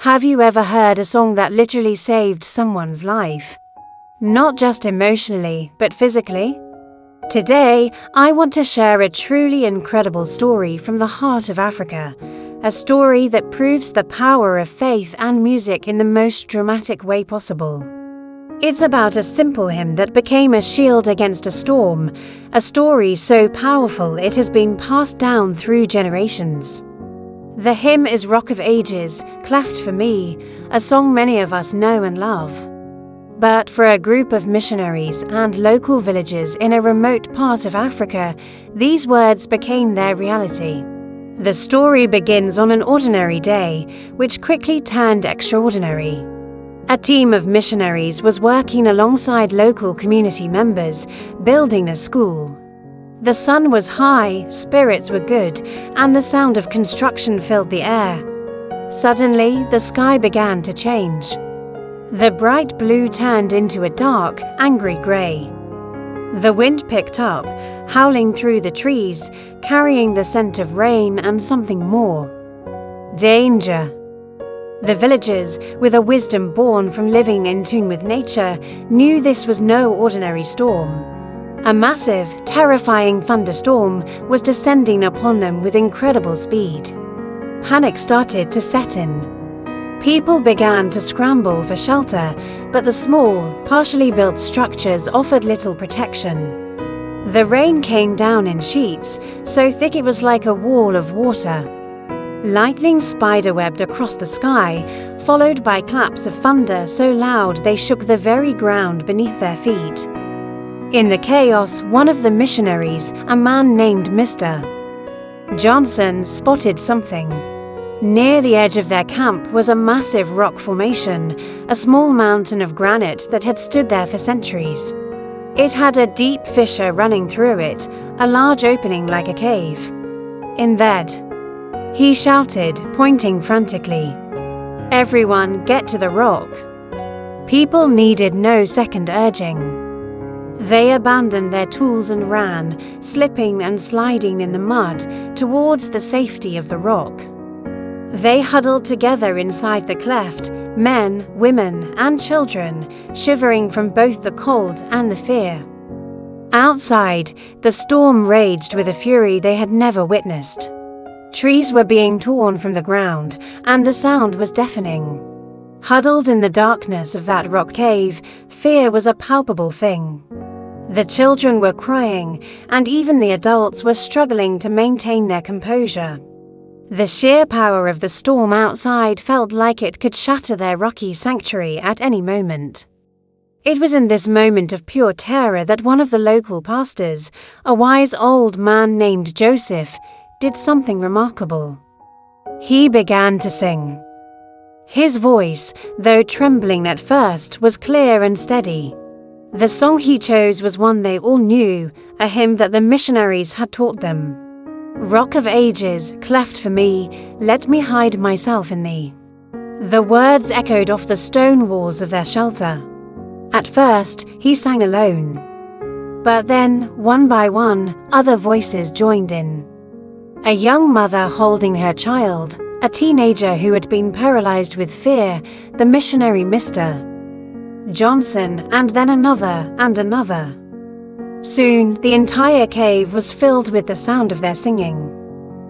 Have you ever heard a song that literally saved someone's life? Not just emotionally, but physically? Today, I want to share a truly incredible story from the heart of Africa, a story that proves the power of faith and music in the most dramatic way possible. It's about a simple hymn that became a shield against a storm, a story so powerful it has been passed down through generations. The hymn is Rock of Ages, Cleft for Me, a song many of us know and love. But for a group of missionaries and local villagers in a remote part of Africa, these words became their reality. The story begins on an ordinary day, which quickly turned extraordinary. A team of missionaries was working alongside local community members, building a school. The sun was high, spirits were good, and the sound of construction filled the air. Suddenly, the sky began to change. The bright blue turned into a dark, angry grey. The wind picked up, howling through the trees, carrying the scent of rain and something more. Danger! The villagers, with a wisdom born from living in tune with nature, knew this was no ordinary storm. A massive, terrifying thunderstorm was descending upon them with incredible speed. Panic started to set in. People began to scramble for shelter, but the small, partially built structures offered little protection. The rain came down in sheets, so thick it was like a wall of water. Lightning spiderwebbed across the sky, followed by claps of thunder so loud they shook the very ground beneath their feet. In the chaos, one of the missionaries, a man named Mr. Johnson, spotted something. Near the edge of their camp was a massive rock formation, a small mountain of granite that had stood there for centuries. It had a deep fissure running through it, a large opening like a cave. "In that," he shouted, pointing frantically. "Everyone, get to the rock." People needed no second urging. They abandoned their tools and ran, slipping and sliding in the mud, towards the safety of the rock. They huddled together inside the cleft, men, women, and children, shivering from both the cold and the fear. Outside, the storm raged with a fury they had never witnessed. Trees were being torn from the ground, and the sound was deafening. Huddled in the darkness of that rock cave, fear was a palpable thing. The children were crying, and even the adults were struggling to maintain their composure. The sheer power of the storm outside felt like it could shatter their rocky sanctuary at any moment. It was in this moment of pure terror that one of the local pastors, a wise old man named Joseph, did something remarkable. He began to sing. His voice, though trembling at first, was clear and steady. The song he chose was one they all knew, a hymn that the missionaries had taught them. "Rock of Ages, cleft for me, let me hide myself in thee." The words echoed off the stone walls of their shelter. At first, he sang alone. But then, one by one, other voices joined in. A young mother holding her child, a teenager who had been paralyzed with fear, the missionary Mr. Johnson, and then another and another. Soon, the entire cave was filled with the sound of their singing.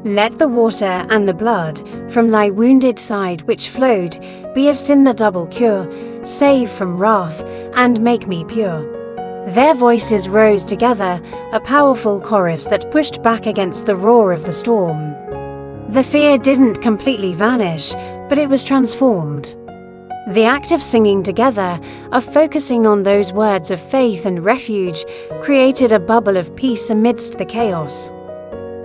"Let the water and the blood from thy wounded side which flowed be of sin the double cure, save from wrath, and make me pure." Their voices rose together, a powerful chorus that pushed back against the roar of the storm. The fear didn't completely vanish, but it was transformed. The act of singing together, of focusing on those words of faith and refuge, created a bubble of peace amidst the chaos.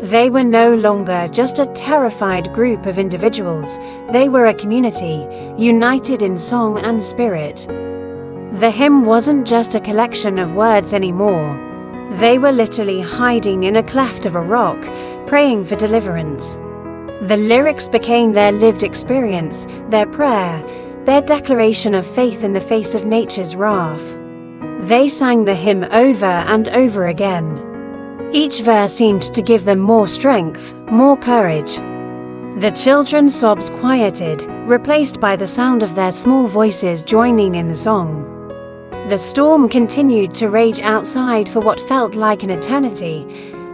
They were no longer just a terrified group of individuals, they were a community, united in song and spirit. The hymn wasn't just a collection of words anymore. They were literally hiding in a cleft of a rock, praying for deliverance. The lyrics became their lived experience, their prayer, their declaration of faith in the face of nature's wrath. They sang the hymn over and over again. Each verse seemed to give them more strength, more courage. The children's sobs quieted, replaced by the sound of their small voices joining in the song. The storm continued to rage outside for what felt like an eternity,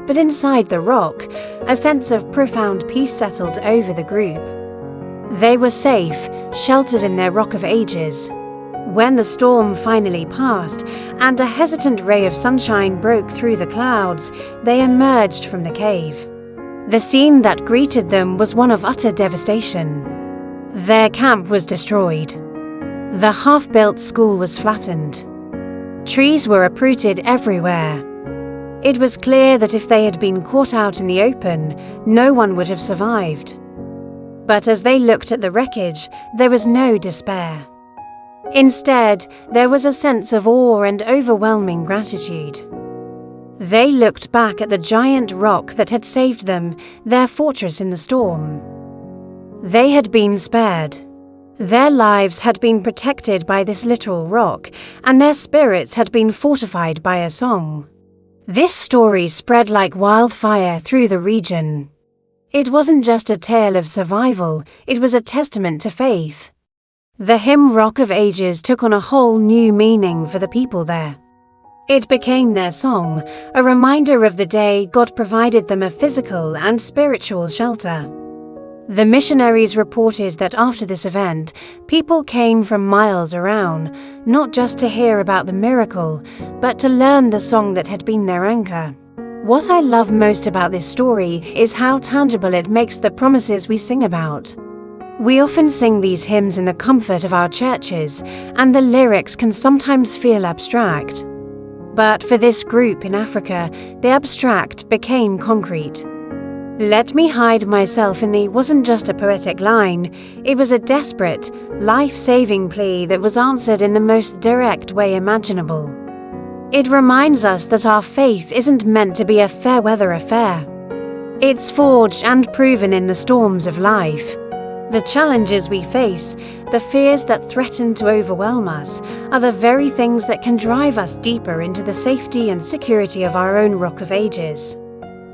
but inside the rock, a sense of profound peace settled over the group. They were safe, sheltered in their Rock of Ages. When the storm finally passed, and a hesitant ray of sunshine broke through the clouds, they emerged from the cave. The scene that greeted them was one of utter devastation. Their camp was destroyed. The half-built school was flattened. Trees were uprooted everywhere. It was clear that if they had been caught out in the open, no one would have survived. But as they looked at the wreckage, there was no despair. Instead, there was a sense of awe and overwhelming gratitude. They looked back at the giant rock that had saved them, their fortress in the storm. They had been spared. Their lives had been protected by this literal rock, and their spirits had been fortified by a song. This story spread like wildfire through the region. It wasn't just a tale of survival, it was a testament to faith. The hymn Rock of Ages took on a whole new meaning for the people there. It became their song, a reminder of the day God provided them a physical and spiritual shelter. The missionaries reported that after this event, people came from miles around, not just to hear about the miracle, but to learn the song that had been their anchor. What I love most about this story is how tangible it makes the promises we sing about. We often sing these hymns in the comfort of our churches, and the lyrics can sometimes feel abstract. But for this group in Africa, the abstract became concrete. Let me hide myself in thee wasn't just a poetic line, it was a desperate, life-saving plea that was answered in the most direct way imaginable. It reminds us that our faith isn't meant to be a fair-weather affair. It's forged and proven in the storms of life. The challenges we face, the fears that threaten to overwhelm us, are the very things that can drive us deeper into the safety and security of our own Rock of Ages.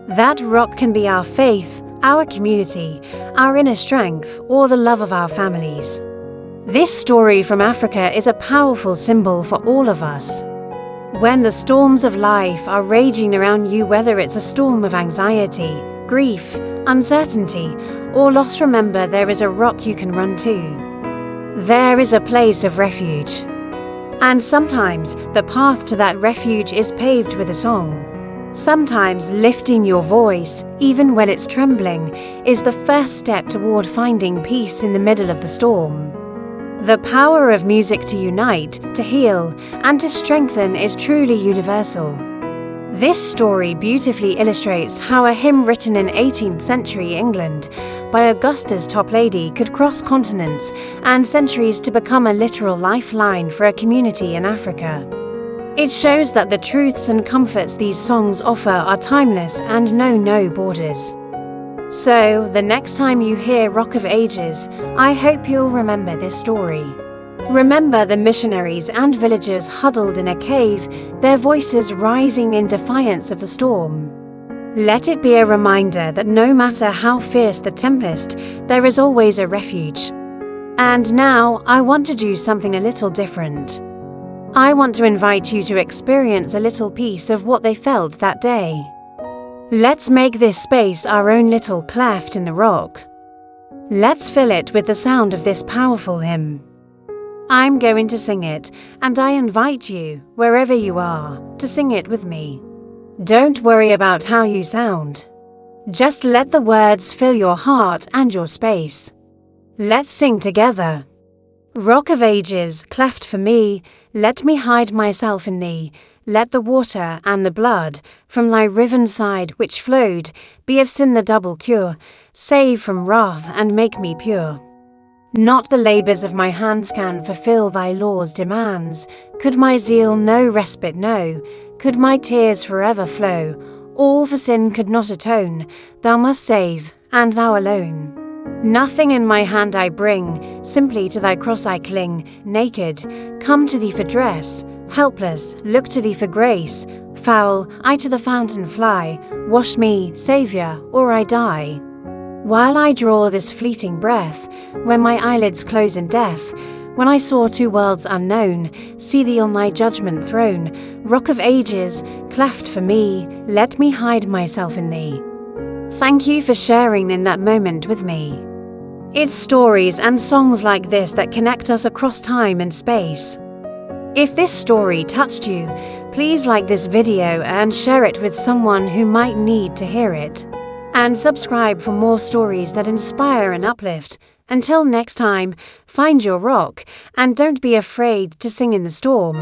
That rock can be our faith, our community, our inner strength, or the love of our families. This story from Africa is a powerful symbol for all of us. When the storms of life are raging around you, whether it's a storm of anxiety, grief, uncertainty, or loss, remember there is a rock you can run to. There is a place of refuge. And sometimes the path to that refuge is paved with a song. Sometimes lifting your voice, even when it's trembling, is the first step toward finding peace in the middle of the storm. The power of music to unite, to heal, and to strengthen is truly universal. This story beautifully illustrates how a hymn written in 18th century England by Augusta's top lady could cross continents and centuries to become a literal lifeline for a community in Africa. It shows that the truths and comforts these songs offer are timeless and know no borders. So, the next time you hear Rock of Ages, I hope you'll remember this story. Remember the missionaries and villagers huddled in a cave, their voices rising in defiance of the storm. Let it be a reminder that no matter how fierce the tempest, there is always a refuge. And now, I want to do something a little different. I want to invite you to experience a little piece of what they felt that day. Let's make this space our own little cleft in the rock. Let's fill it with the sound of this powerful hymn. I'm going to sing it, and I invite you, wherever you are, to sing it with me. Don't worry about how you sound. Just let the words fill your heart and your space. Let's sing together. Rock of Ages, cleft for me, let me hide myself in thee. Let the water and the blood from thy riven side which flowed be of sin the double cure, save from wrath and make me pure. Not the labours of my hands can fulfil thy law's demands. Could my zeal no respite know? Could my tears forever flow? All for sin could not atone. Thou must save, and thou alone. Nothing in my hand I bring, simply to thy cross I cling. Naked, come to thee for dress. Helpless, look to thee for grace. Foul, I to the fountain fly. Wash me, Saviour, or I die. While I draw this fleeting breath, when my eyelids close in death, when I soar to worlds unknown, see thee on thy judgment throne, Rock of ages, cleft for me, let me hide myself in thee. Thank you for sharing in that moment with me. It's stories and songs like this that connect us across time and space. If this story touched you, please like this video and share it with someone who might need to hear it. And subscribe for more stories that inspire and uplift. Until next time, find your rock and don't be afraid to sing in the storm.